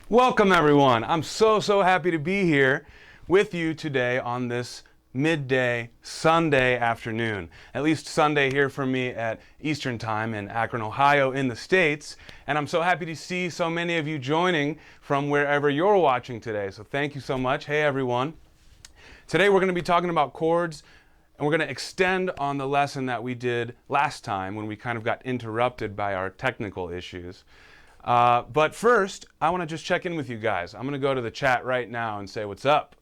Welcome everyone. I'm so happy to be here with you today on this midday Sunday afternoon. At least Sunday here for me at Eastern Time in Akron, Ohio in the States. And I'm so happy to see so many of you joining from wherever you're watching today. So thank you so much. Hey everyone. Today we're going to be talking about chords, and we're going to extend on the lesson that we did last time when we kind of got interrupted by our technical issues. But first, I want to just check in with you guys. I'm going to go to the chat right now and say what's up.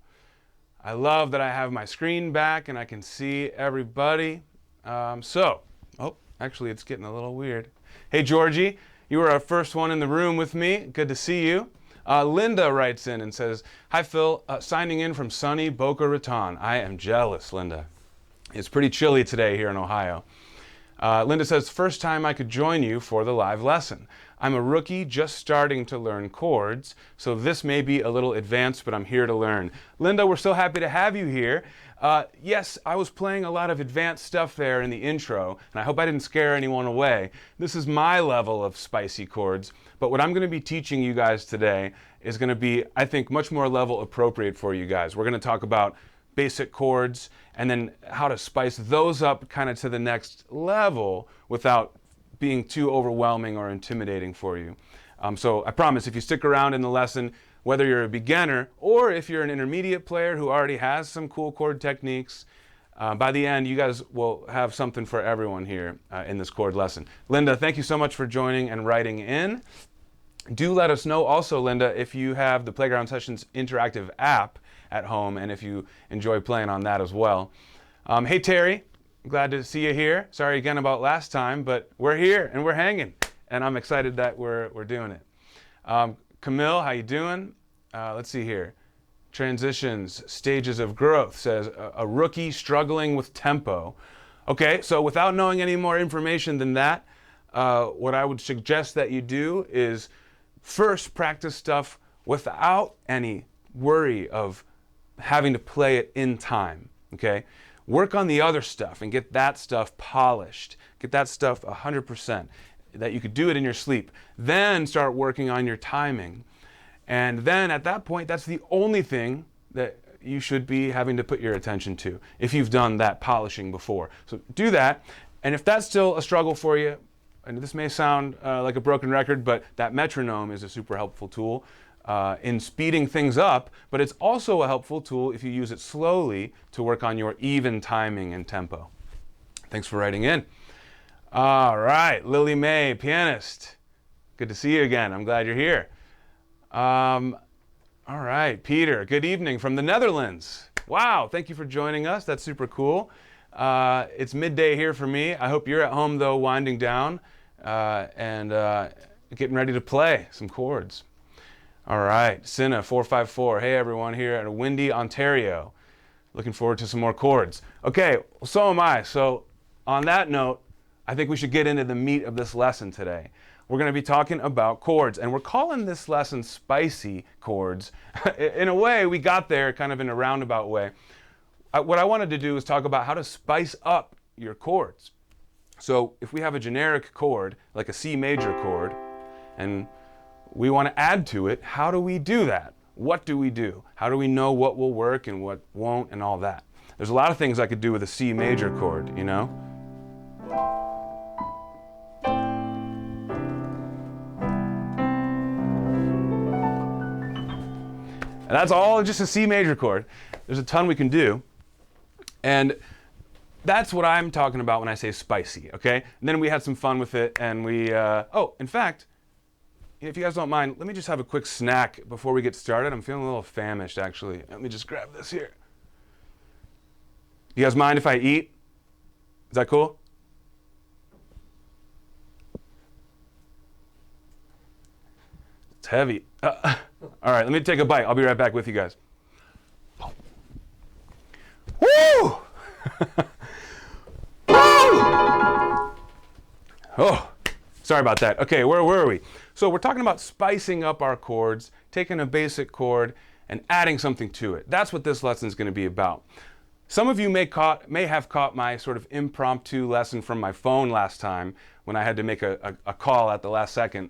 I love that I have my screen back and I can see everybody. Actually it's getting a little weird. Hey Georgie, you were our first one in the room with me. Good to see you. Linda writes in and says, "Hi Phil, signing in from sunny Boca Raton." I am jealous, Linda. It's pretty chilly today here in Ohio. Linda says, "First time I could join you for the live lesson. I'm a rookie just starting to learn chords, so this may be a little advanced, but I'm here to learn." Linda, we're so happy to have you here. Yes, I was playing a lot of advanced stuff there in the intro, and I hope I didn't scare anyone away. This is my level of spicy chords, but what I'm going to be teaching you guys today is going to be, I think, much more level appropriate for you guys. We're going to talk about basic chords and then how to spice those up kind of to the next level without being too overwhelming or intimidating for you. So I promise if you stick around in the lesson, whether you're a beginner or if you're an intermediate player who already has some cool chord techniques, by the end you guys will have something for everyone here in this chord lesson. Linda, thank you so much for joining and writing in. Do let us know also, Linda, if you have the Playground Sessions interactive app at home and if you enjoy playing on that as well. Hey Terry, glad to see you here. Sorry again about last time, but we're here and we're hanging, and I'm excited that we're doing it. Camille, how you doing? Let's see here. Transitions, stages of growth says a rookie struggling with tempo. Okay, so without knowing any more information than that, what I would suggest that you do is first practice stuff without any worry of having to play it in time. Okay, work on the other stuff and get that stuff polished. Get that stuff 100%, that you could do it in your sleep. Then start working on your timing. And then at that point, that's the only thing that you should be having to put your attention to if you've done that polishing before. So do that. And if that's still a struggle for you, and this may sound like a broken record, but that metronome is a super helpful tool in speeding things up, but it's also a helpful tool if you use it slowly to work on your even timing and tempo. Thanks for writing in. All right, Lily Mae, pianist. Good to see you again. I'm glad you're here. All right, Peter, good evening from the Netherlands. Wow, thank you for joining us. That's super cool. It's midday here for me. I hope you're at home, though, winding down and getting ready to play some chords. All right, Cinna 454. Hey everyone, here at windy Ontario. Looking forward to some more chords. Okay, well, so am I. So on that note, I think we should get into the meat of this lesson today. We're going to be talking about chords, and we're calling this lesson Spicy Chords. In a way, we got there kind of in a roundabout way. What I wanted to do is talk about how to spice up your chords. So if we have a generic chord, like a C major chord, and we want to add to it, how do we do that? What do we do? How do we know what will work and what won't and all that? There's a lot of things I could do with a C major chord, you know? And that's all just a C major chord. There's a ton we can do. And that's what I'm talking about when I say spicy, okay? And then we had some fun with it, and we, oh, in fact, if you guys don't mind, let me just have a quick snack before we get started. I'm feeling a little famished, actually. Let me just grab this here. You guys mind if I eat? Is that cool? It's heavy. All right, let me take a bite. I'll be right back with you guys. Woo! Oh, sorry about that. Okay, where were we? So we're talking about spicing up our chords, taking a basic chord and adding something to it. That's what this lesson is going to be about. Some of you may have caught my sort of impromptu lesson from my phone last time when I had to make a call at the last second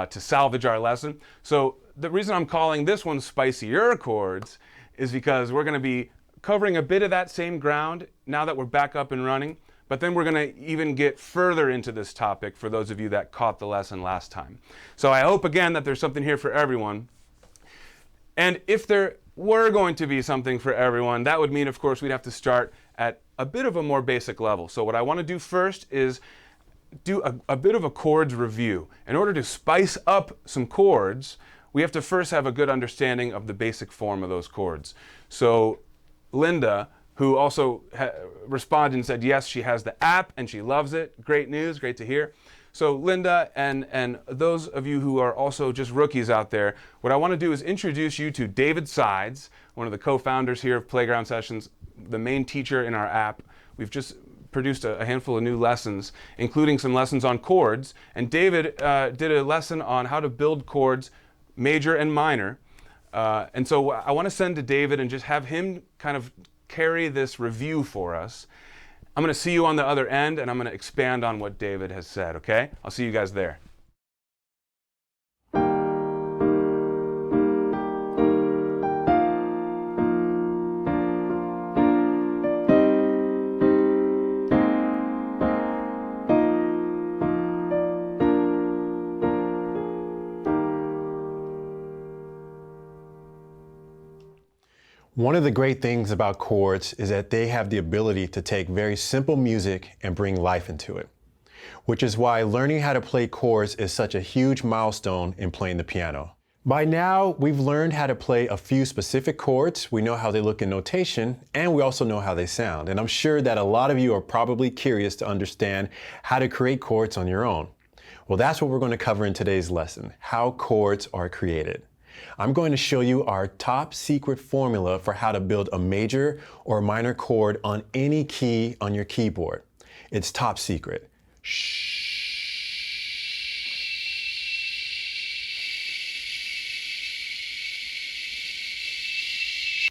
to salvage our lesson. So the reason I'm calling this one Spicier Chords is because we're going to be covering a bit of that same ground now that we're back up and running. But then we're going to even get further into this topic for those of you that caught the lesson last time. So I hope, again, that there's something here for everyone. And if there were going to be something for everyone, that would mean, of course, we'd have to start at a bit of a more basic level. So what I want to do first is do a bit of a chords review. In order to spice up some chords, we have to first have a good understanding of the basic form of those chords. So Linda, who also responded and said, yes, she has the app and she loves it. Great news, great to hear. So Linda and those of you who are also just rookies out there, what I want to do is introduce you to David Sides, one of the co-founders here of Playground Sessions, the main teacher in our app. We've just produced a handful of new lessons, including some lessons on chords. And David did a lesson on how to build chords, major and minor. And so I want to send to David and just have him kind of carry this review for us. I'm going to see you on the other end, and I'm going to expand on what David has said, okay? I'll see you guys there. One of the great things about chords is that they have the ability to take very simple music and bring life into it, which is why learning how to play chords is such a huge milestone in playing the piano. By now, we've learned how to play a few specific chords, we know how they look in notation, and we also know how they sound. And I'm sure that a lot of you are probably curious to understand how to create chords on your own. Well, that's what we're going to cover in today's lesson, how chords are created. I'm going to show you our top secret formula for how to build a major or minor chord on any key on your keyboard. It's top secret. Shh.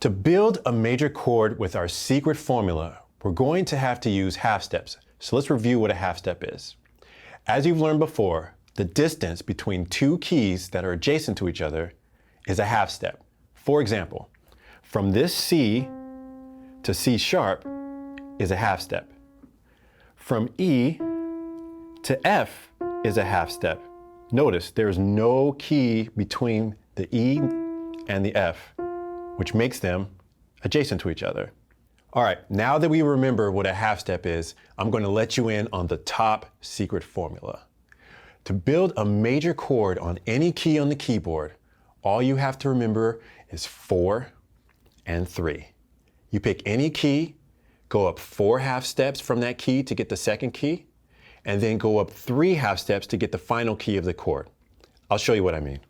To build a major chord with our secret formula, we're going to have to use half steps. So let's review what a half step is. As you've learned before, the distance between two keys that are adjacent to each other is a half step. For example, from this C to C sharp is a half step. From E to F is a half step. Notice there's no key between the E and the F, which makes them adjacent to each other. All right, now that we remember what a half step is, I'm going to let you in on the top secret formula. To build a major chord on any key on the keyboard, all you have to remember is 4 and 3. You pick any key, go up 4 half steps from that key to get the second key, and then go up 3 half steps to get the final key of the chord. I'll show you what I mean.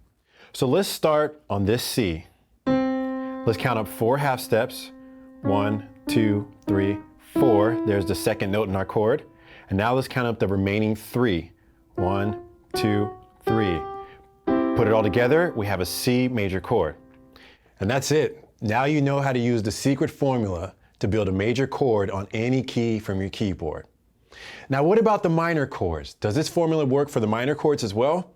So let's start on this C. Let's count up 4 half steps. 1, 2, 3, 4. There's the second note in our chord. And now let's count up the remaining 3. 1, 2, 3. Put it all together, we have a C major chord. And that's it. Now you know how to use the secret formula to build a major chord on any key from your keyboard. Now, what about the minor chords? Does this formula work for the minor chords as well?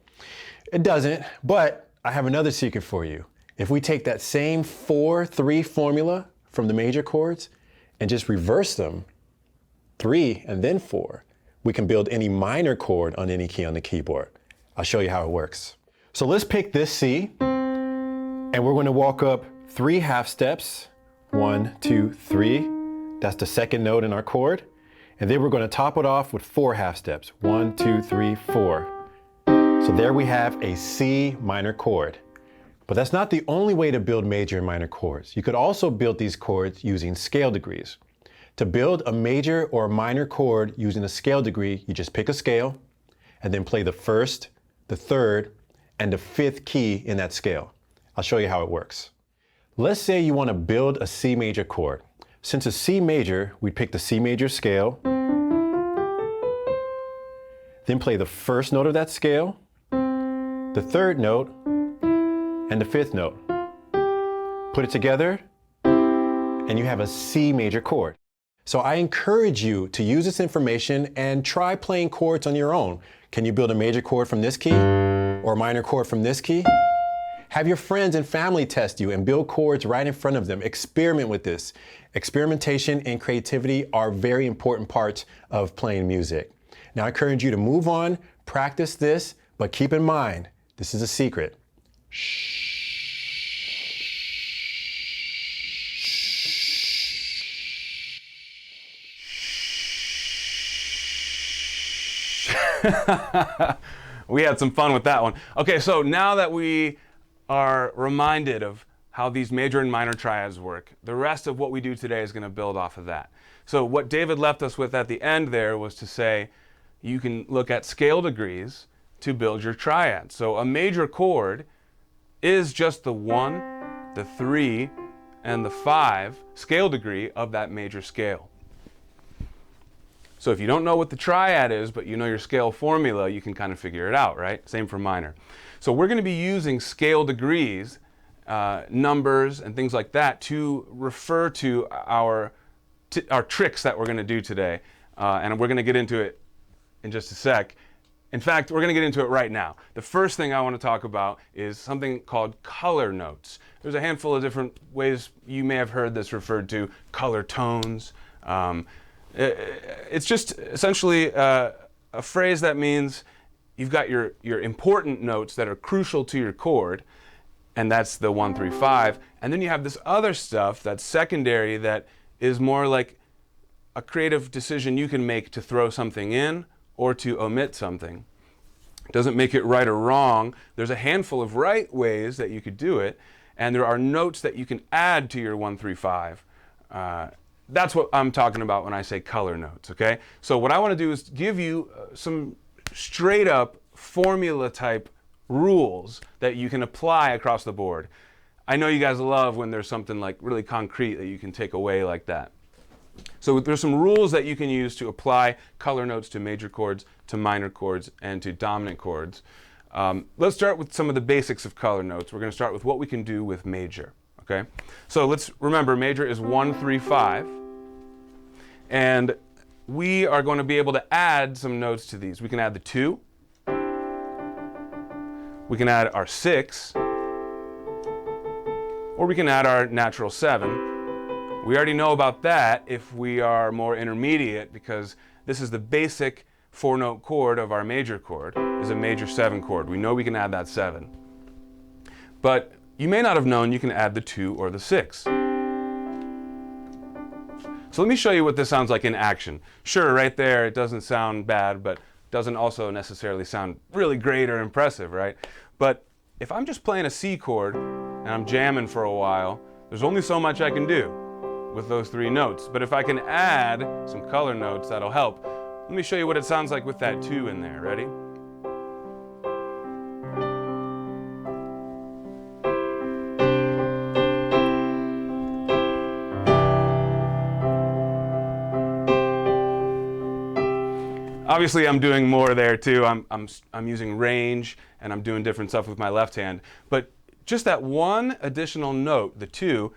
It doesn't, but I have another secret for you. If we take that same 4-3 formula from the major chords and just reverse them, 3 and then 4, we can build any minor chord on any key on the keyboard. I'll show you how it works. So let's pick this C, and we're going to walk up 3 half steps. 1, 2, 3. That's the second note in our chord. And then we're going to top it off with 4 half steps. 1, 2, 3, 4. So there we have a C minor chord. But that's not the only way to build major and minor chords. You could also build these chords using scale degrees. To build a major or a minor chord using a scale degree, you just pick a scale and then play the first, the third, and the fifth key in that scale. I'll show you how it works. Let's say you want to build a C major chord. Since it's C major, we'd pick the C major scale, then play the first note of that scale, the third note, and the fifth note. Put it together, and you have a C major chord. So I encourage you to use this information and try playing chords on your own. Can you build a major chord from this key or a minor chord from this key? Have your friends and family test you and build chords right in front of them. Experiment with this. Experimentation and creativity are very important parts of playing music. Now I encourage you to move on, practice this, but keep in mind, this is a secret. Shh. We had some fun with that one. Okay, so now that we are reminded of how these major and minor triads work, the rest of what we do today is going to build off of that. So what David left us with at the end there was to say you can look at scale degrees to build your triad. So a major chord is just the 1, the 3, and the 5 scale degree of that major scale. So if you don't know what the triad is, but you know your scale formula, you can kind of figure it out, right? Same for minor. So we're going to be using scale degrees, numbers, and things like that to refer to our tricks that we're going to do today. And we're going to get into it in just a sec. In fact, we're going to get into it right now. The first thing I want to talk about is something called color notes. There's a handful of different ways you may have heard this referred to: color tones. It's just essentially a phrase that means you've got your important notes that are crucial to your chord, and that's the 1, 3, 5. And then you have this other stuff that's secondary that is more like a creative decision you can make to throw something in or to omit something. It doesn't make it right or wrong. There's a handful of right ways that you could do it, and there are notes that you can add to your 1, 3, 5. That's what I'm talking about when I say color notes, okay? So what I want to do is give you some straight up formula type rules that you can apply across the board. I know you guys love when there's something like really concrete that you can take away like that. So there's some rules that you can use to apply color notes to major chords, to minor chords, and to dominant chords. Let's start with some of the basics of color notes. We're going to start with what we can do with major, okay? So let's remember major is 1, 3, 5. And we are going to be able to add some notes to these. We can add the 2. We can add our 6. Or we can add our natural 7. We already know about that if we are more intermediate, because this is the basic 4-note chord of our major chord, is a major 7 chord. We know we can add that 7. But you may not have known you can add the 2 or the 6. So let me show you what this sounds like in action. Sure, right there it doesn't sound bad, but doesn't also necessarily sound really great or impressive, right? But if I'm just playing a C chord and I'm jamming for a while, there's only so much I can do with those 3 notes. But if I can add some color notes, that'll help. Let me show you what it sounds like with that 2 in there. Ready? Obviously, I'm doing more there too. I'm using range, and I'm doing different stuff with my left hand. But just that one additional note, the 2,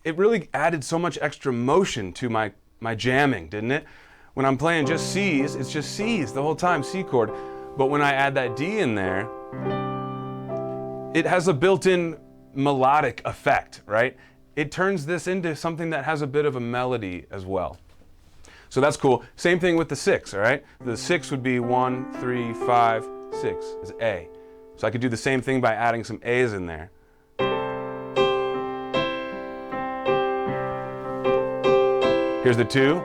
it really added so much extra motion to my jamming, didn't it? When I'm playing just C's, it's just C's the whole time, C chord. But when I add that D in there, it has a built-in melodic effect, right? It turns this into something that has a bit of a melody as well. So that's cool. Same thing with the 6, all right? The 6 would be 1, 3, 5, 6 is A. So I could do the same thing by adding some A's in there. Here's the 2.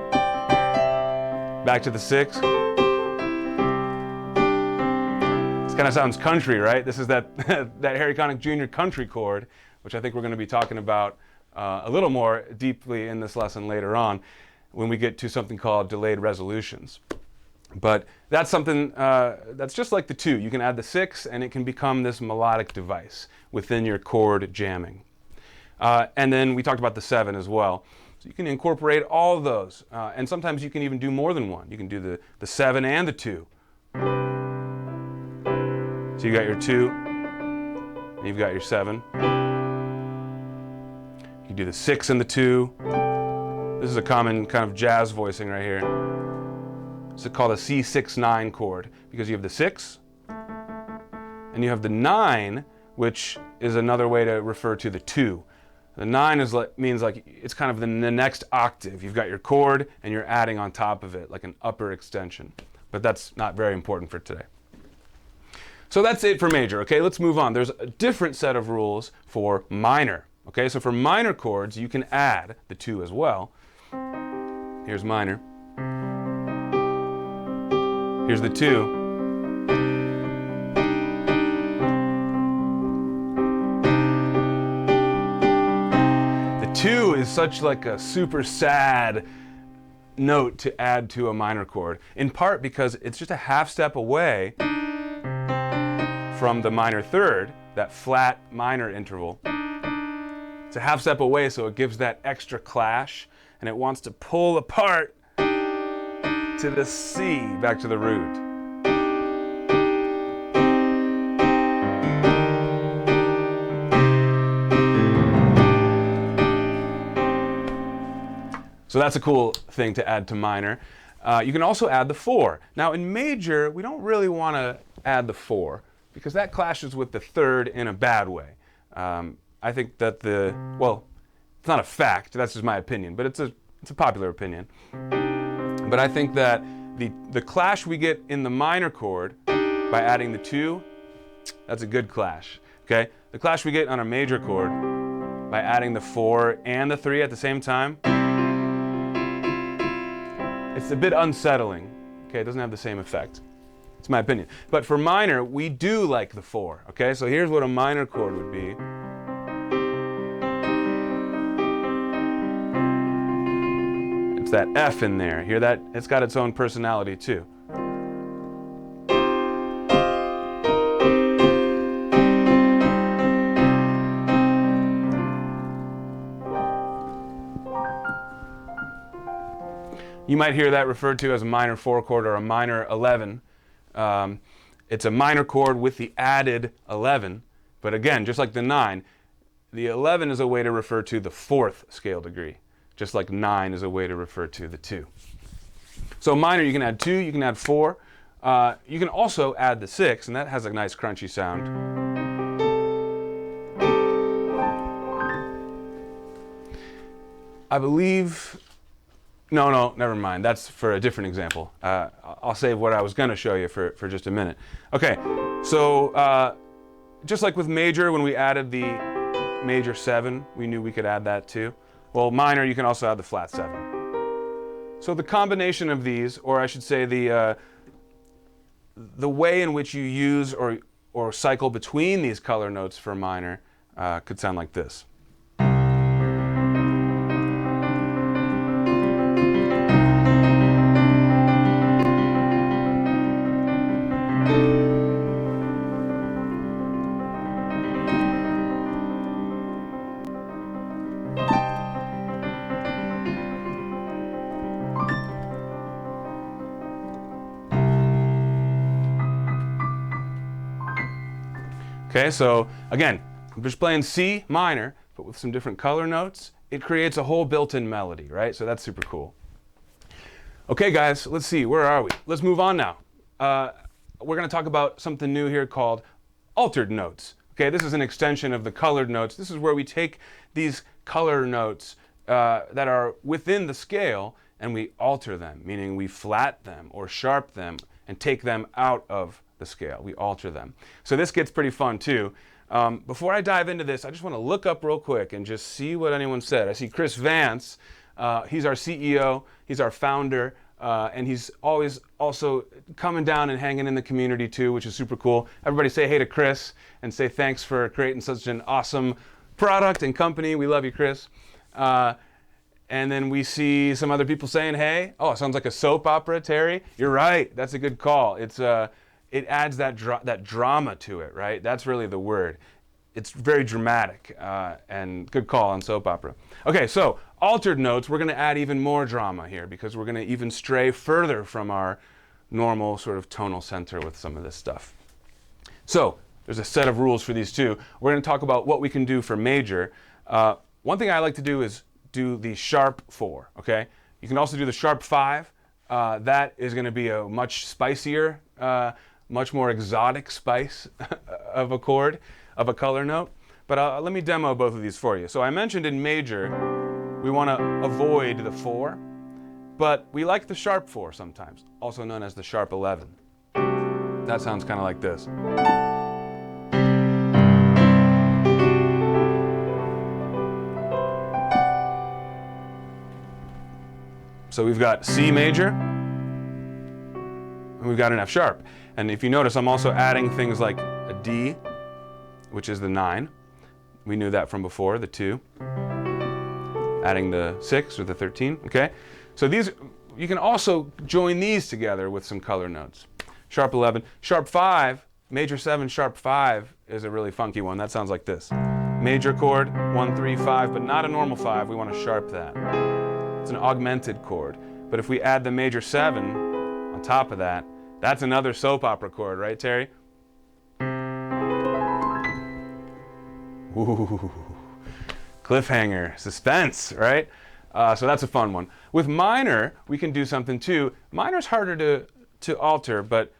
Back to the 6. This kind of sounds country, right? This is that, that Harry Connick Jr. country chord, which I think we're going to be talking about a little more deeply in this lesson later on when we get to something called delayed resolutions. But that's something that's just like the 2. You can add the 6 and it can become this melodic device within your chord jamming. And then we talked about the 7 as well. So you can incorporate all of those. And sometimes you can even do more than one. You can do the 7 and the 2. So you got your 2, and you've got your 7. You can do the 6 and the 2. This is a common kind of jazz voicing right here. It's called a C6-9 chord because you have the 6 and you have the 9, which is another way to refer to the 2. The 9 is means like it's kind of the next octave. You've got your chord and you're adding on top of it like an upper extension. But that's not very important for today. So that's it for major. Okay, let's move on. There's a different set of rules for minor. Okay, so for minor chords, you can add the 2 as well. Here's minor. Here's the 2. The 2 is such like a super sad note to add to a minor chord, in part because it's just a half step away from the minor third, that flat minor interval. It's a half step away, so it gives that extra clash, and it wants to pull apart to the C, back to the root. So that's a cool thing to add to minor. You can also add the 4. Now in major, we don't really want to add the 4 because that clashes with the third in a bad way. I think that well, it's not a fact, that's just my opinion, but it's a popular opinion. But I think that the clash we get in the minor chord by adding the 2, that's a good clash, okay? The clash we get on a major chord by adding the 4 and the 3 at the same time, it's a bit unsettling, okay? It doesn't have the same effect. It's my opinion. But for minor, we do like the 4, okay? So here's what a minor chord would be. It's that F in there. Hear that? It's got its own personality too. You might hear that referred to as a minor 4 chord or a minor 11. It's a minor chord with the added 11. But again, just like the 9, the 11 is a way to refer to the 4th scale degree. Just like 9 is a way to refer to the 2. So minor, you can add 2, you can add 4. You can also add the 6, and that has a nice crunchy sound. I believe, no, never mind. That's for a different example. I'll save what I was going to show you for just a minute. Okay, so just like with major, when we added the major 7, we knew we could add that too. Well, minor, you can also add the flat 7. So the combination of these, or I should say the way in which you use or cycle between these color notes for minor could sound like this. Okay, so again, I'm just playing C minor, but with some different color notes. It creates a whole built-in melody, right? So that's super cool. Okay, guys, let's see. Where are we? Let's move on now. We're going to talk about something new here called altered notes. Okay, this is an extension of the colored notes. This is where we take these color notes that are within the scale and we alter them, meaning we flat them or sharp them and take them out of the scale. We alter them. So this gets pretty fun too. Before I dive into this, I just want to look up real quick and just see what anyone said. I see Chris Vance. He's our CEO. He's our founder. And he's always also coming down and hanging in the community too, which is super cool. Everybody say hey to Chris and say thanks for creating such an awesome product and company. We love you, Chris. And then we see some other people saying hey. Oh, it sounds like a soap opera, Terry. You're right. That's a good call. It adds that drama to it, right? That's really the word. It's very dramatic, and good call on soap opera. Okay, so altered notes, we're going to add even more drama here because we're going to even stray further from our normal sort of tonal center with some of this stuff. So there's a set of rules for these too. We're going to talk about what we can do for major. One thing I like to do is do the sharp 4, okay? You can also do the sharp 5. That is going to be a much spicier, much more exotic spice of a chord, of a color note. But let me demo both of these for you. So I mentioned in major, we want to avoid the 4, but we like the sharp 4 sometimes, also known as the sharp 11. That sounds kind of like this. So we've got C major, and we've got an F sharp. And if you notice, I'm also adding things like a D, which is the 9. We knew that from before, the 2. Adding the 6 or the 13, okay? So these, you can also join these together with some color notes. Sharp 11. Sharp 5, major 7, sharp 5 is a really funky one. That sounds like this. Major chord, 1, 3, 5, but not a normal 5. We want to sharp that. It's an augmented chord. But if we add the major 7 on top of that, that's another soap opera chord, right, Terry? Ooh, cliffhanger, suspense, right? So that's a fun one. With minor, we can do something too. Minor's harder to alter, but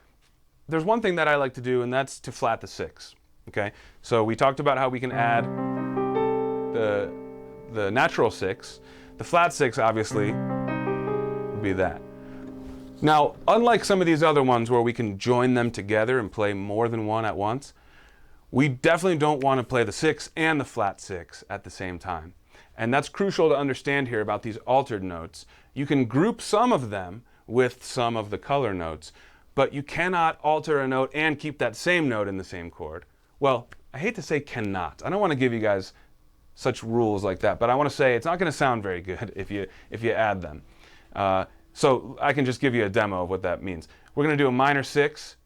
there's one thing that I like to do, and that's to flat the 6, okay? So we talked about how we can add the natural 6. The flat 6, obviously, would be that. Now, unlike some of these other ones where we can join them together and play more than one at once, we definitely don't want to play the 6 and the flat 6 at the same time. And that's crucial to understand here about these altered notes. You can group some of them with some of the color notes, but you cannot alter a note and keep that same note in the same chord. Well, I hate to say cannot. I don't want to give you guys such rules like that, but I want to say it's not going to sound very good if you add them. So I can just give you a demo of what that means. We're going to do a minor 6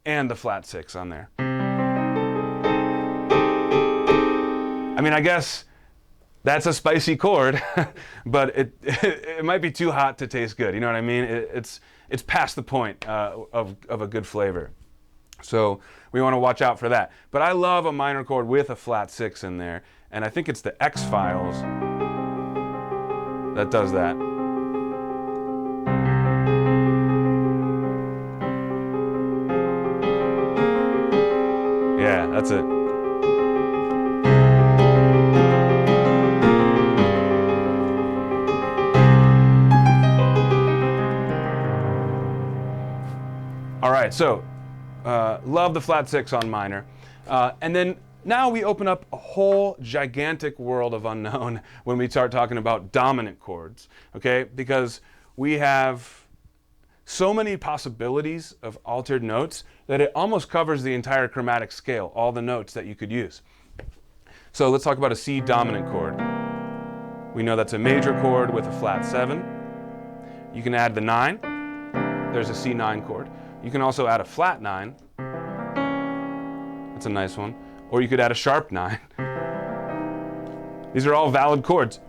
and the flat 6 on there. I mean, I guess that's a spicy chord, but it might be too hot to taste good. You know what I mean? It's past the point of a good flavor. So we want to watch out for that. But I love a minor chord with a flat 6 in there, and I think it's the X-Files that does that. Yeah, that's it. All right, so love the flat 6 on minor. And then now we open up a whole gigantic world of unknown when we start talking about dominant chords, okay? Because we have so many possibilities of altered notes that it almost covers the entire chromatic scale, all the notes that you could use. So let's talk about a C dominant chord. We know that's a major chord with a flat 7. You can add the 9. There's a C9 chord. You can also add a flat 9. That's a nice one. Or you could add a sharp 9. These are all valid chords.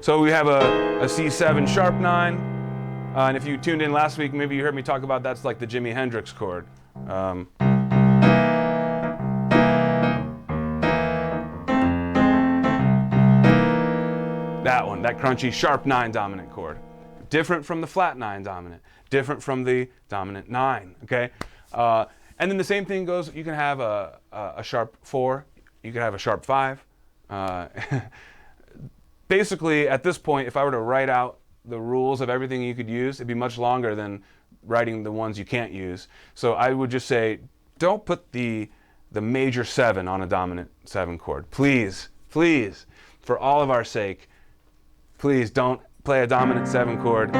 So we have a C7 sharp 9. And if you tuned in last week, maybe you heard me talk about that's like the Jimi Hendrix chord. That one, that crunchy sharp 9 dominant chord. Different from the flat 9 dominant, different from the dominant 9, okay? And then the same thing goes, you can have a sharp 4, you can have a sharp 5. Basically, at this point, if I were to write out the rules of everything you could use, it'd be much longer than writing the ones you can't use. So I would just say, don't put the major 7 on a dominant 7 chord. Please, please, for all of our sake, please don't play a dominant 7 chord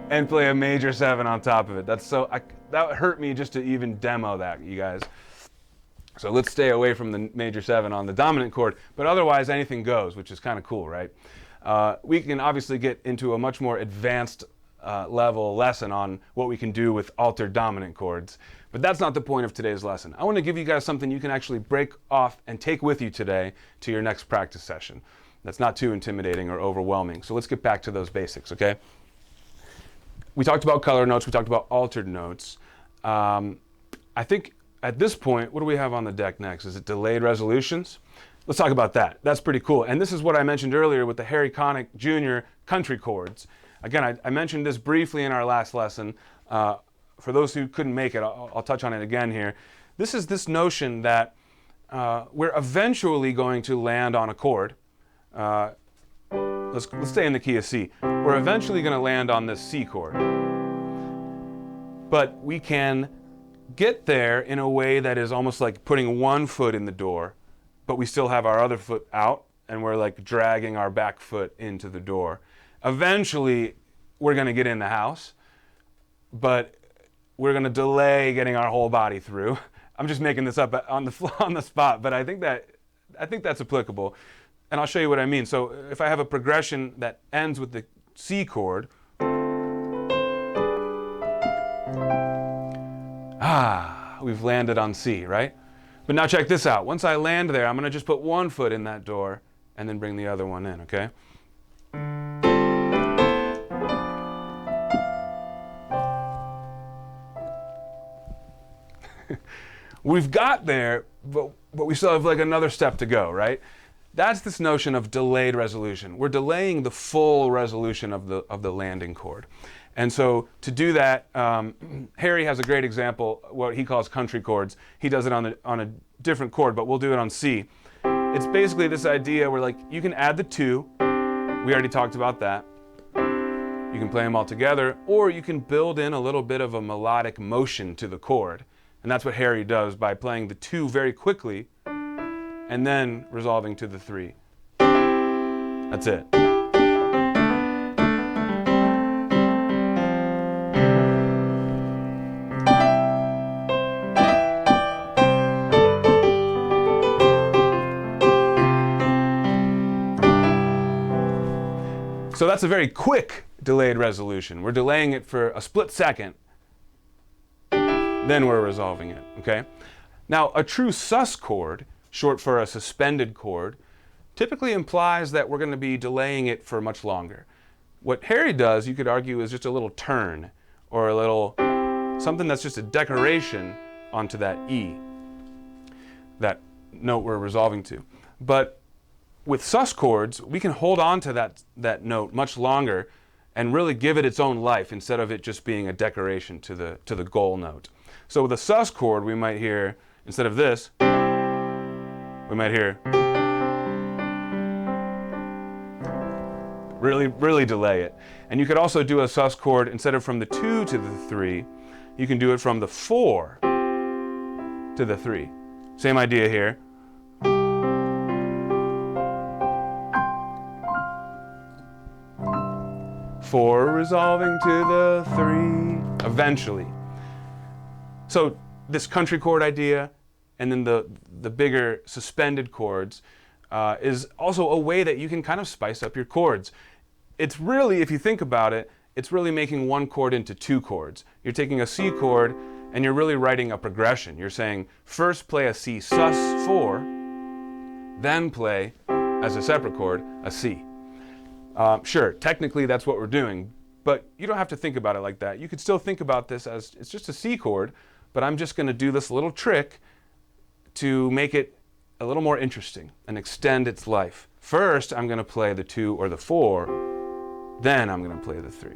and play a major 7 on top of it. That hurt me just to even demo that, you guys. So let's stay away from the major 7 on the dominant chord, but otherwise anything goes, which is kind of cool, right? We can obviously get into a much more advanced level lesson on what we can do with altered dominant chords, but that's not the point of today's lesson. I want to give you guys something you can actually break off and take with you today to your next practice session. That's not too intimidating or overwhelming. So let's get back to those basics, okay? We talked about color notes, we talked about altered notes. I think at this point, what do we have on the deck next? Is it delayed resolutions? Let's talk about that. That's pretty cool. And this is what I mentioned earlier with the Harry Connick Jr. country chords. Again, I mentioned this briefly in our last lesson. For those who couldn't make it, I'll touch on it again here. This is this notion that we're eventually going to land on a chord. Let's stay in the key of C. We're eventually going to land on this C chord. But we can get there in a way that is almost like putting one foot in the door, but we still have our other foot out, and we're like dragging our back foot into the door. Eventually, we're going to get in the house, but we're going to delay getting our whole body through. I'm just making this up on the spot, but I think that's applicable, and I'll show you what I mean. So if I have a progression that ends with the C chord, we've landed on C, right? But now check this out. Once I land there, I'm going to just put one foot in that door and then bring the other one in, okay? We've got there, but we still have like another step to go, right? That's this notion of delayed resolution. We're delaying the full resolution of the landing chord. And so to do that, Harry has a great example, what he calls country chords. He does it on a different chord, but we'll do it on C. It's basically this idea where like you can add the 2. We already talked about that. You can play them all together, or you can build in a little bit of a melodic motion to the chord. And that's what Harry does by playing the 2 very quickly and then resolving to the 3. That's it. So that's a very quick delayed resolution. We're delaying it for a split second, then we're resolving it, okay? Now, a true sus chord, short for a suspended chord, typically implies that we're going to be delaying it for much longer. What Harry does, you could argue, is just a little turn, or a little, something that's just a decoration onto that E, that note we're resolving to. But with sus chords, we can hold on to that note much longer and really give it its own life instead of it just being a decoration to the goal note. So with a sus chord, we might hear, instead of this, we might hear, really delay it. And you could also do a sus chord, instead of from the 2 to the 3, you can do it from the 4 to the 3. Same idea here. Four resolving to the 3, eventually. So this country chord idea, and then the bigger suspended chords, is also a way that you can kind of spice up your chords. It's really, if you think about it, it's really making one chord into 2 chords. You're taking a C chord and you're really writing a progression. You're saying, first play a C sus 4, then play, as a separate chord, a C. Sure, technically that's what we're doing, but you don't have to think about it like that. You could still think about this as it's just a C chord, but I'm just going to do this little trick to make it a little more interesting and extend its life. First, I'm going to play the 2 or the 4, then I'm going to play the 3.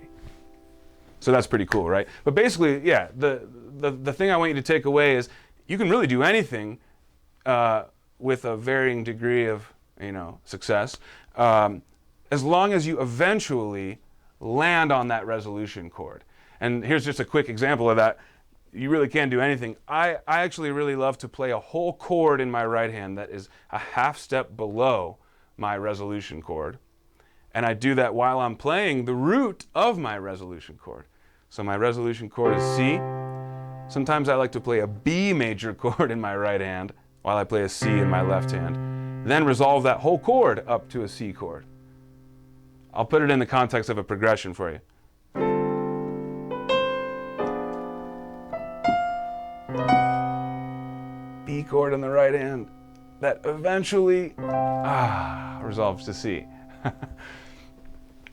So that's pretty cool, right? But basically, yeah, the thing I want you to take away is you can really do anything with a varying degree of, success, as long as you eventually land on that resolution chord. And here's just a quick example of that. You really can do anything. I actually really love to play a whole chord in my right hand that is a half step below my resolution chord. And I do that while I'm playing the root of my resolution chord. So my resolution chord is C. Sometimes I like to play a B major chord in my right hand while I play a C in my left hand. Then resolve that whole chord up to a C chord. I'll put it in the context of a progression for you. B chord in the right hand that eventually resolves to C.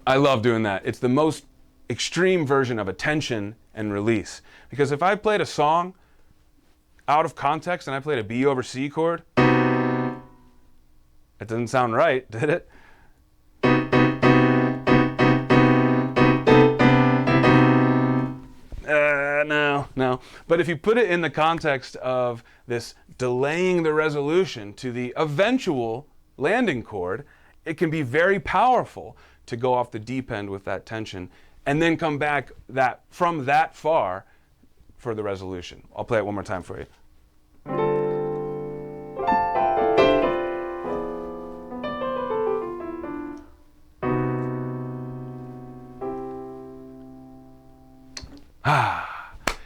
I love doing that. It's the most extreme version of a tension and release. Because if I played a song out of context and I played a B over C chord, it doesn't sound right, did it? No. But if you put it in the context of this delaying the resolution to the eventual landing chord, it can be very powerful to go off the deep end with that tension and then come back from that far for the resolution. I'll play it one more time for you.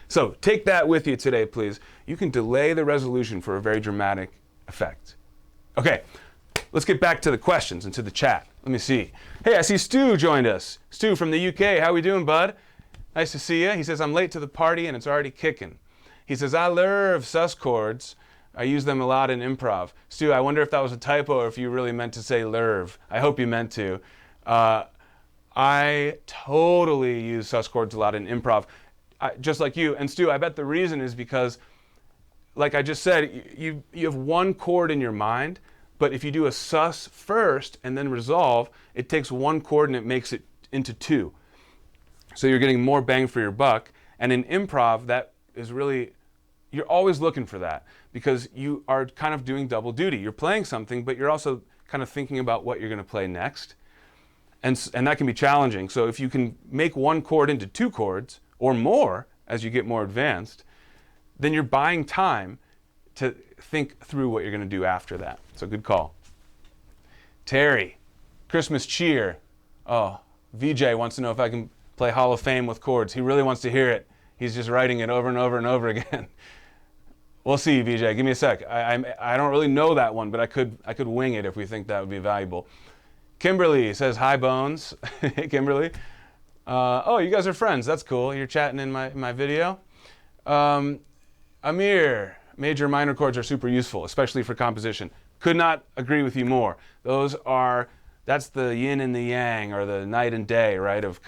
So take that with you today, please. You can delay the resolution for a very dramatic effect. Okay, let's get back to the questions and to the chat. Let me see. Hey, I see Stu joined us. Stu from the UK, how we doing, bud? Nice to see you. He says, I'm late to the party and it's already kicking. He says, I love sus chords. I use them a lot in improv. Stu, I wonder if that was a typo or if you really meant to say lerv. I hope you meant to. I totally use sus chords a lot in improv. Just like you. And Stu, I bet the reason is because, like I just said, you have one chord in your mind, but if you do a sus first and then resolve, it takes one chord and it makes it into 2. So you're getting more bang for your buck. And in improv, that is really, you're always looking for that because you are kind of doing double duty. You're playing something, but you're also kind of thinking about what you're going to play next. And that can be challenging. So if you can make one chord into 2 chords, or more as you get more advanced, then you're buying time to think through what you're going to do after that. So good call. Terry, Christmas cheer. Oh, VJ wants to know if I can play Hall of Fame with chords. He really wants to hear it. He's just writing it over and over and over again. We'll see, VJ. Give me a sec. I don't really know that one, but I could wing it if we think that would be valuable. Kimberly says, hi, Bones. Hey, Kimberly. Oh, you guys are friends. That's cool. You're chatting in my video. Amir, major and minor chords are super useful, especially for composition. Could not agree with you more. That's the yin and the yang, or the night and day, right, of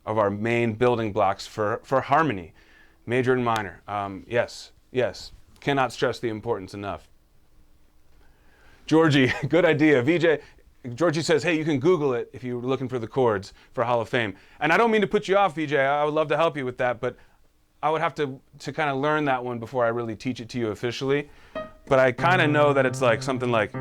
our main building blocks for harmony, major and minor. Yes. Cannot stress the importance enough. Georgie, good idea. VJ, Georgie says, hey, you can Google it if you're looking for the chords for Hall of Fame. And I don't mean to put you off, VJ. I would love to help you with that, but I would have to kind of learn that one before I really teach it to you officially. But I kind of know that it's like something like...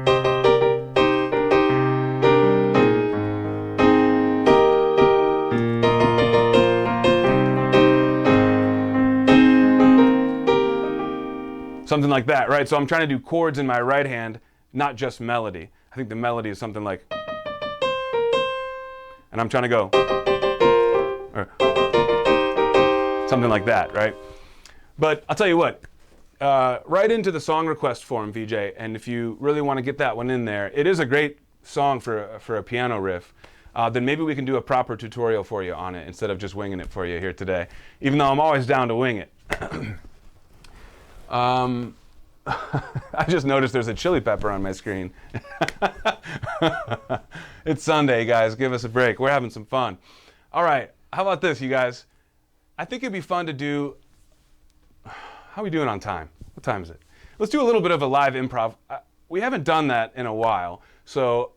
something like that, right? So I'm trying to do chords in my right hand, not just melody. I think the melody is something like... and I'm trying to go... or something like that, right? But I'll tell you what, right into the song request form, VJ, and if you really want to get that one in there, it is a great song for a piano riff. Then maybe we can do a proper tutorial for you on it instead of just winging it for you here today, even though I'm always down to wing it. I just noticed there's a chili pepper on my screen. It's Sunday, guys. Give us a break. We're having some fun. All right. How about this, you guys? I think it'd be fun to do... how are we doing on time? What time is it? Let's do a little bit of a live improv. we haven't done that in a while. So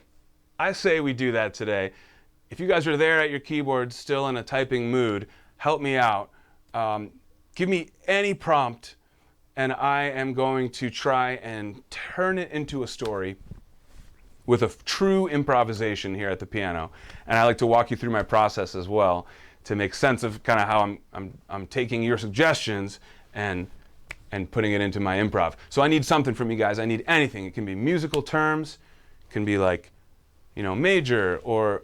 I say we do that today. If you guys are there at your keyboard still in a typing mood, help me out. Give me any prompt and I am going to try and turn it into a story with a true improvisation here at the piano. And I like to walk you through my process as well to make sense of kind of how I'm taking your suggestions and putting it into my improv. So I need something from you guys. I need anything. It can be musical terms. It can be like, you know, major or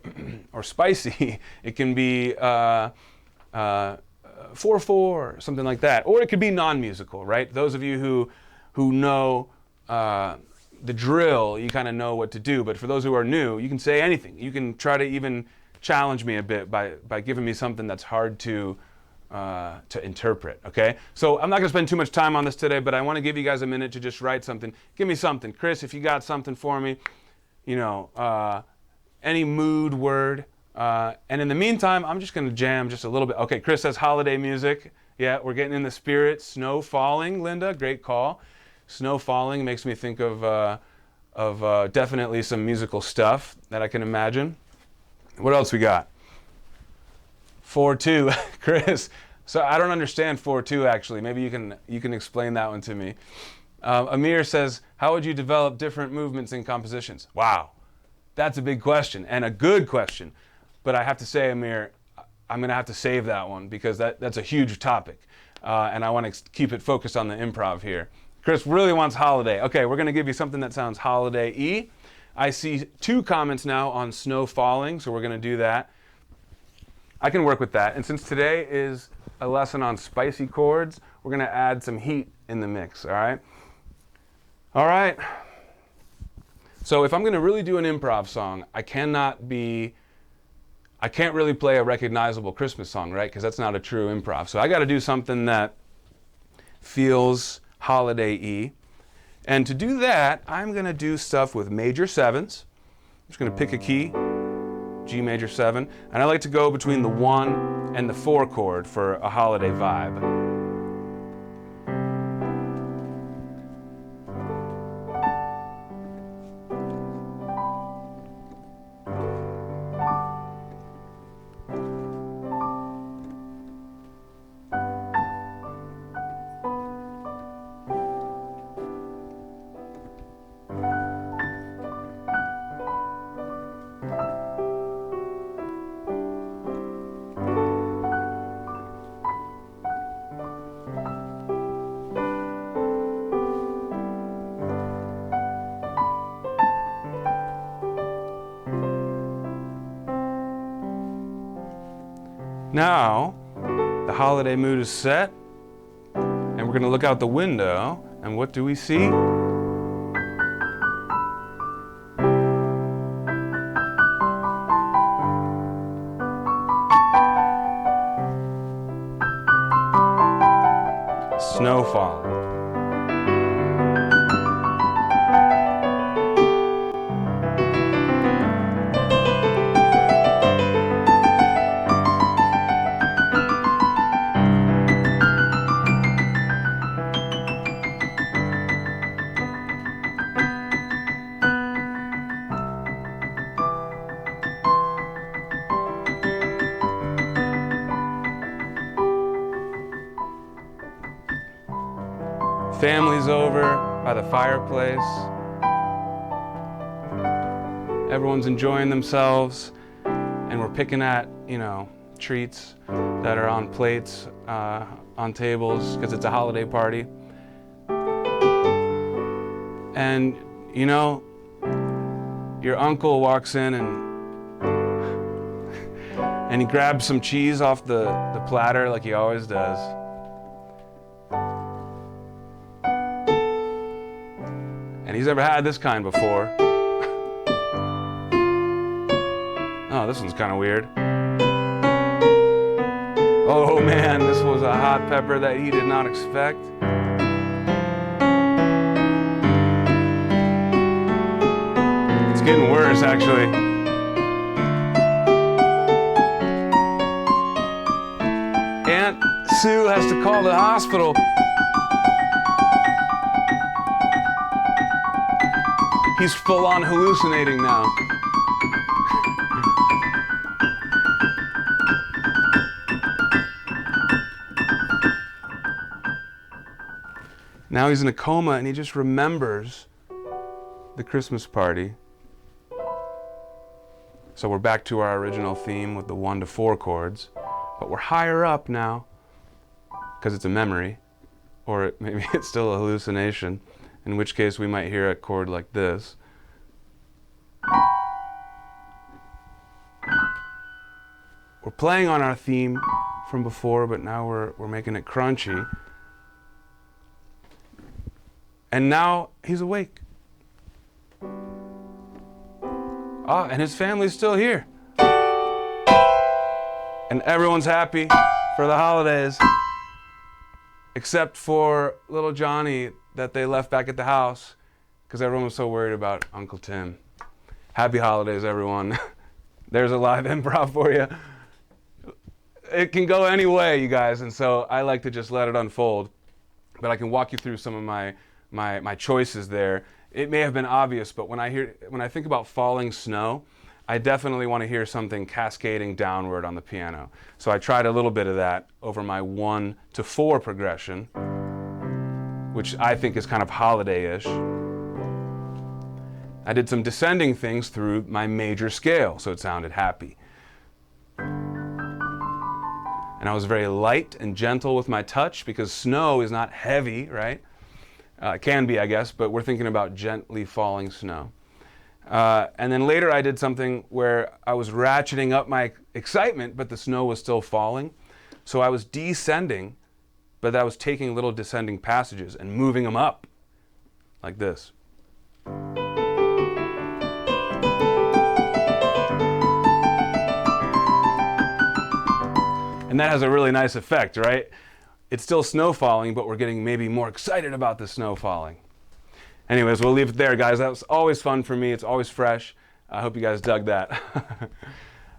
spicy. It can be 4/4, something like that. Or it could be non-musical, right? Those of you who know the drill, you kind of know what to do. But for those who are new, you can say anything. You can try to even challenge me a bit by giving me something that's hard to interpret, okay? So I'm not gonna spend too much time on this today, but I wanna give you guys a minute to just write something. Give me something. Chris, if you got something for me, you know, any mood word. And in the meantime, I'm just gonna jam just a little bit. Okay, Chris says holiday music. Yeah, we're getting in the spirit. Snow falling, Linda, great call. Snow falling makes me think of definitely some musical stuff that I can imagine. What else we got? 4/2, Chris. So I don't understand 4/2 actually. Maybe you can explain that one to me. Amir says, how would you develop different movements in compositions? Wow, that's a big question and a good question. But I have to say, Amir, I'm going to have to save that one because that's a huge topic. And I want to keep it focused on the improv here. Chris really wants holiday. Okay, we're going to give you something that sounds holiday-y. I see 2 comments now on snow falling, so we're going to do that. I can work with that. And since today is a lesson on spicy chords, we're going to add some heat in the mix, all right? All right. So if I'm going to really do an improv song, I can't really play a recognizable Christmas song, right? Because that's not a true improv. So I got to do something that feels holiday-y. And to do that, I'm going to do stuff with major 7s. I'm just going to pick a key, G major 7, and I like to go between the 1 and the 4 chord for a holiday vibe. Now, the holiday mood is set, and we're going to look out the window, and what do we see? Snow falling. Family's over by the fireplace. Everyone's enjoying themselves, and we're picking at, you know, treats that are on plates, on tables, because it's a holiday party. And, you know, your uncle walks in and he grabs some cheese off the platter like he always does. And he's never had this kind before. Oh, this one's kind of weird. Oh man, this was a hot pepper that he did not expect. It's getting worse, actually. Aunt Sue has to call the hospital. He's full on hallucinating now. Now he's in a coma and he just remembers the Christmas party. So we're back to our original theme with the 1 to 4 chords, but we're higher up now because it's a memory, or maybe it's still a hallucination, in which case we might hear a chord like this. We're playing on our theme from before, but now we're making it crunchy. And now he's awake. Ah, and his family's still here. And everyone's happy for the holidays, except for little Johnny that they left back at the house because everyone was so worried about Uncle Tim. Happy holidays, everyone. There's a live improv for you. It can go any way, you guys, and so I like to just let it unfold. But I can walk you through some of my choices there. It may have been obvious, but when I think about falling snow, I definitely want to hear something cascading downward on the piano. So I tried a little bit of that over my 1 to 4 progression, which I think is kind of holiday-ish. I did some descending things through my major scale, so it sounded happy. And I was very light and gentle with my touch because snow is not heavy, right? It can be, I guess, but we're thinking about gently falling snow. And then later I did something where I was ratcheting up my excitement, but the snow was still falling. So I was descending, but I was taking little descending passages and moving them up, like this. And that has a really nice effect, right? It's still snow falling, but we're getting maybe more excited about the snow falling. Anyways, we'll leave it there, guys. That was always fun for me. It's always fresh. I hope you guys dug that.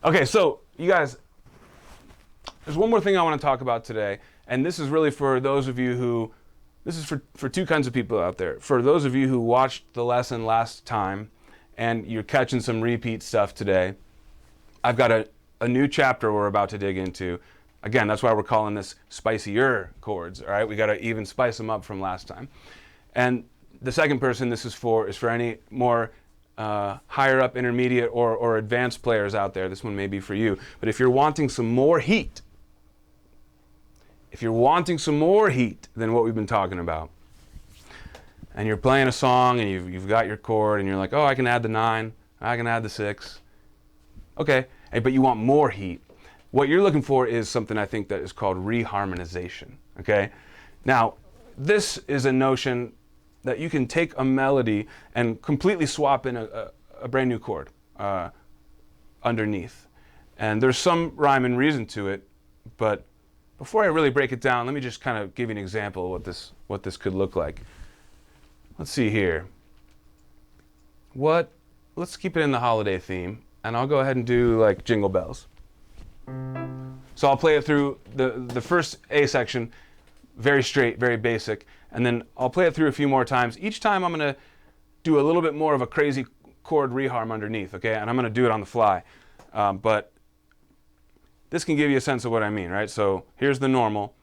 Okay, so you guys, there's one more thing I want to talk about today, and this is really for those of you who, this is for two kinds of people out there. For those of you who watched the lesson last time and you're catching some repeat stuff today, I've got a new chapter we're about to dig into. Again, that's why we're calling this spicier chords, all right? We got to even spice them up from last time. And the second person this is for any more higher up, intermediate, or advanced players out there. This one may be for you. But if you're wanting some more heat, than what we've been talking about, and you're playing a song and you've got your chord and you're like, oh, I can add the 9, I can add the 6. Okay, but you want more heat. What you're looking for is something I think that is called reharmonization, okay? Now, this is a notion that you can take a melody and completely swap in a brand new chord underneath. And there's some rhyme and reason to it, but before I really break it down, let me just kind of give you an example of what this could look like. Let's see here. Let's keep it in the holiday theme, and I'll go ahead and do like Jingle Bells. So I'll play it through the first A section, very straight, very basic, and then I'll play it through a few more times. Each time I'm going to do a little bit more of a crazy chord reharm underneath, okay? And I'm going to do it on the fly. But this can give you a sense of what I mean, right? So here's the normal.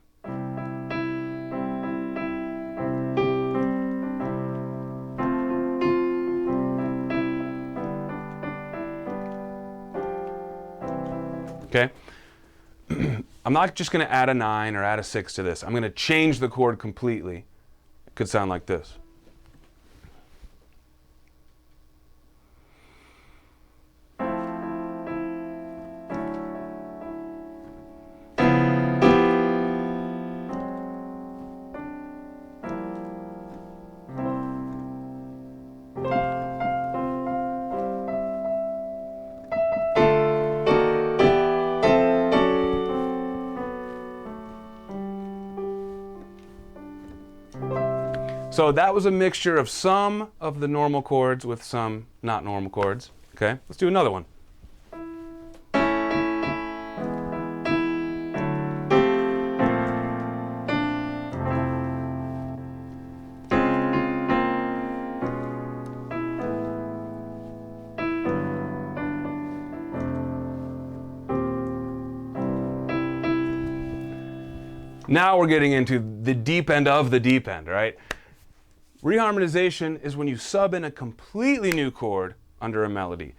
Okay? I'm not just going to add a 9 or add a 6 to this. I'm going to change the chord completely. It could sound like this. So that was a mixture of some of the normal chords with some not normal chords. Okay, let's do another one. Now we're getting into the deep end of the deep end, right? Reharmonization is when you sub in a completely new chord under a melody.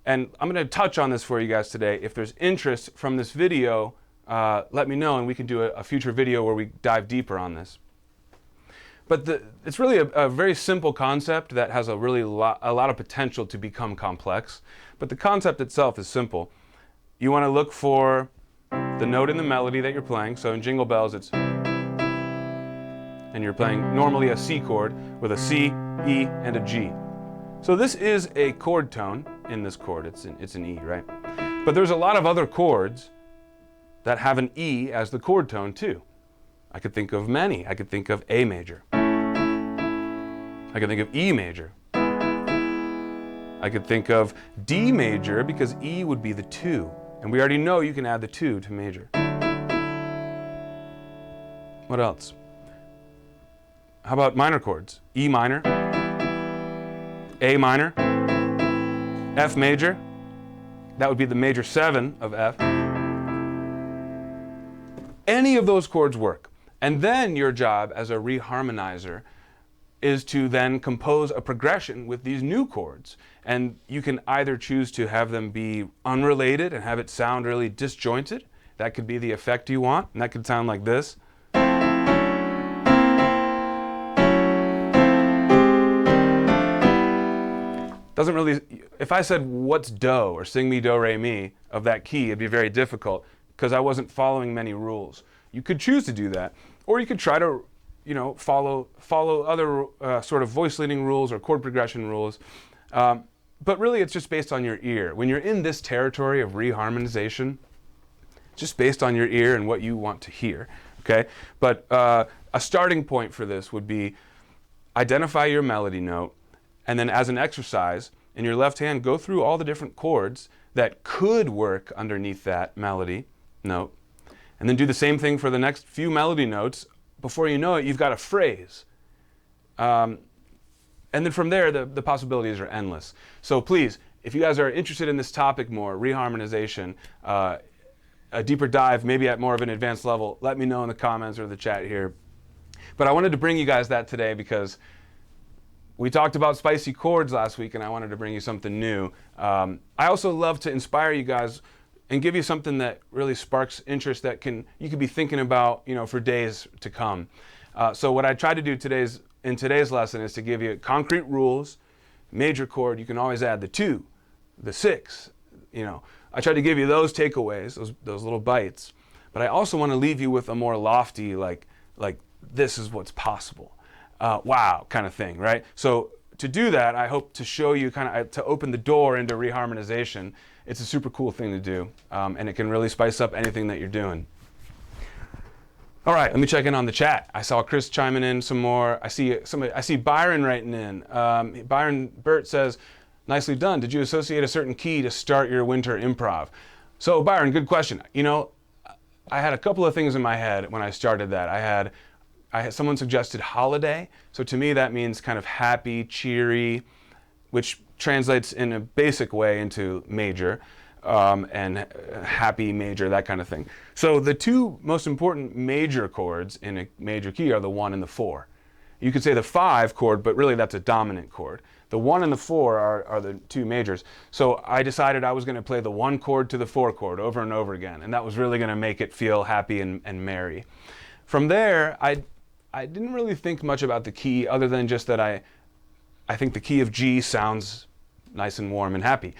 And I'm going to touch on this for you guys today. If there's interest from this video, let me know and we can do a future video where we dive deeper on this. But it's really a very simple concept that has a lot of potential to become complex. But the concept itself is simple. You want to look for the note in the melody that you're playing. So in Jingle Bells, it's, and you're playing normally a C chord with a C, E, and a G. So this is a chord tone in this chord. It's an E, right? But there's a lot of other chords that have an E as the chord tone too. I could think of many. I could think of A major. I could think of E major. I could think of D major because E would be the 2. And we already know you can add the 2 to major. What else? How about minor chords? E minor, A minor, F major. That would be the major 7 of F. Any of those chords work. And then your job as a reharmonizer is to then compose a progression with these new chords. And you can either choose to have them be unrelated and have it sound really disjointed. That could be the effect you want, and that could sound like this. Doesn't really, if I said what's do or sing me do re mi of that key, it'd be very difficult because I wasn't following many rules. You could choose to do that, or you could try to follow other sort of voice leading rules or chord progression rules. But really it's just based on your ear. When you're in this territory of reharmonization, it's just based on your ear and what you want to hear, okay? But a starting point for this would be identify your melody note, and then as an exercise, in your left hand, go through all the different chords that could work underneath that melody note, and then do the same thing for the next few melody notes. Before you know it, you've got a phrase. And then from there, the possibilities are endless. So please, if you guys are interested in this topic more, reharmonization, a deeper dive, maybe at more of an advanced level, let me know in the comments or the chat here. But I wanted to bring you guys that today because we talked about spicy chords last week, and I wanted to bring you something new. I also love to inspire you guys and give you something that really sparks interest that you could be thinking about, for days to come. So what I tried to do in today's lesson is to give you concrete rules. Major chord, you can always add the 2, the 6. I tried to give you those takeaways, those little bites. But I also want to leave you with a more lofty, like this is what's possible. Wow, kind of thing, right? So to do that, I hope to show you to open the door into reharmonization. It's a super cool thing to do, and it can really spice up anything that you're doing. All right, let me check in on the chat. I saw Chris chiming in some more. I see Byron writing in. Byron Burt says, nicely done. Did you associate a certain key to start your winter improv? So Byron, good question. I had a couple of things in my head when I started that. I had someone suggested holiday. So to me, that means kind of happy, cheery, which translates in a basic way into major, and happy major, that kind of thing. So the 2 most important major chords in a major key are the 1 and the 4. You could say the 5 chord, but really that's a dominant chord. The 1 and the 4 are the 2 majors. So I decided I was going to play the 1 chord to the 4 chord over and over again, and that was really going to make it feel happy and merry. From there, I didn't really think much about the key other than just that I think the key of G sounds nice and warm and happy.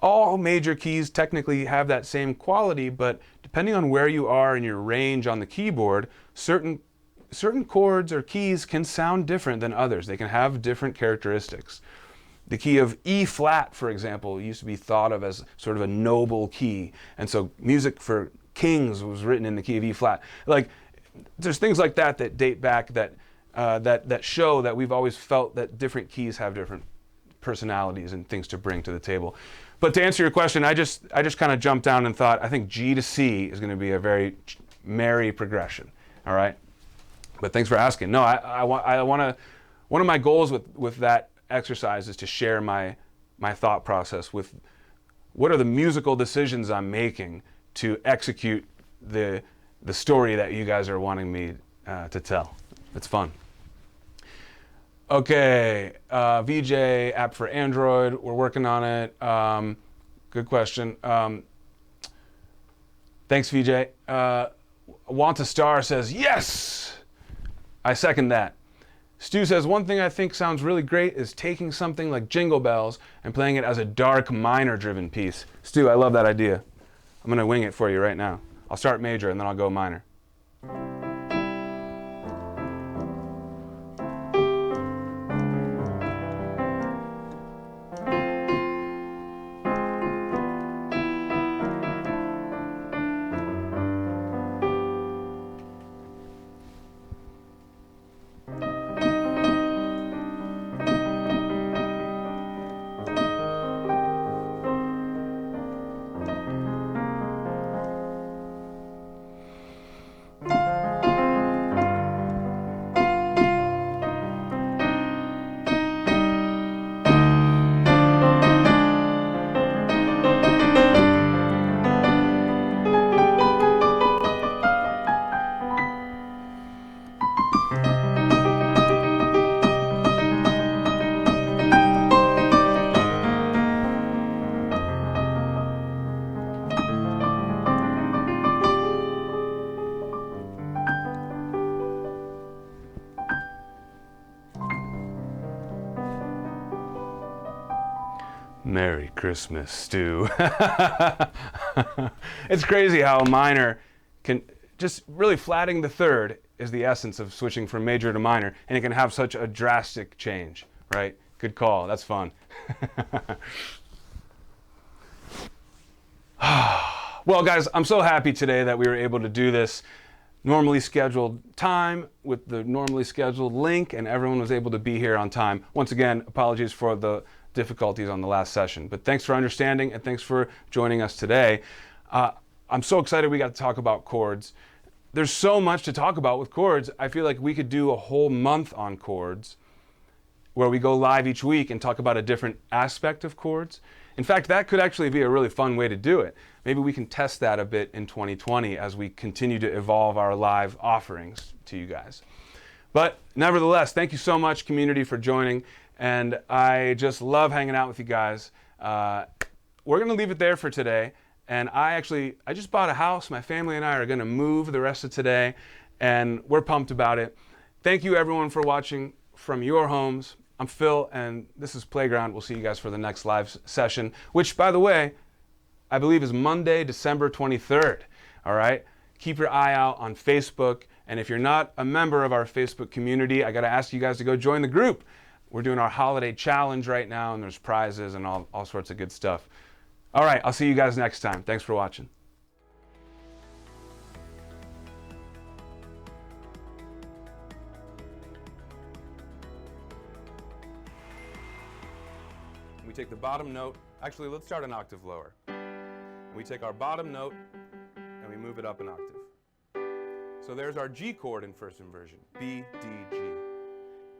All major keys technically have that same quality, but depending on where you are in your range on the keyboard, certain chords or keys can sound different than others. They can have different characteristics. The key of E flat, for example, used to be thought of as sort of a noble key, and so music for kings was written in the key of E flat. There's things like that date back that show that we've always felt that different keys have different personalities and things to bring to the table. But to answer your question, I just kind of jumped down and thought, I think G to C is going to be a very merry progression. All right. But thanks for asking. No, I want to. One of my goals with that exercise is to share my thought process with what are the musical decisions I'm making to execute the the story that you guys are wanting me to tell. It's fun. Okay, VJ app for Android. We're working on it. Good question. Thanks, VJ. Want a Star says, yes! I second that. Stu says, one thing I think sounds really great is taking something like Jingle Bells and playing it as a dark minor-driven piece. Stu, I love that idea. I'm going to wing it for you right now. I'll start major and then I'll go minor. Merry Christmas, Stu. It's crazy how a minor can, just really flatting the third is the essence of switching from major to minor, and it can have such a drastic change, right? Good call, that's fun. Well, guys, I'm so happy today that we were able to do this normally scheduled time with the normally scheduled link, and everyone was able to be here on time. Once again, apologies for the difficulties on the last session, but thanks for understanding and thanks for joining us today. I'm so excited we got to talk about chords. There's so much to talk about with chords. I feel like we could do a whole month on chords where we go live each week and talk about a different aspect of chords. In fact, that could actually be a really fun way to do it. Maybe we can test that a bit in 2020 as we continue to evolve our live offerings to you guys. But nevertheless, thank you so much, community, for joining. And I just love hanging out with you guys. We're going to leave it there for today. And I just bought a house. My family and I are going to move the rest of today. And we're pumped about it. Thank you, everyone, for watching from your homes. I'm Phil, and this is Playground. We'll see you guys for the next live session, which, by the way, I believe is Monday, December 23rd. All right? Keep your eye out on Facebook. And if you're not a member of our Facebook community, I got to ask you guys to go join the group. We're doing our holiday challenge right now, and there's prizes and all sorts of good stuff. All right, I'll see you guys next time. Thanks for watching. We take the bottom note. Actually, let's start an octave lower. We take our bottom note and we move it up an octave. So there's our G chord in first inversion, B, D, G.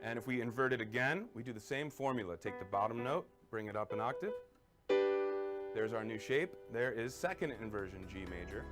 And if we invert it again, we do the same formula. Take the bottom note, bring it up an octave. There's our new shape. There is second inversion G major.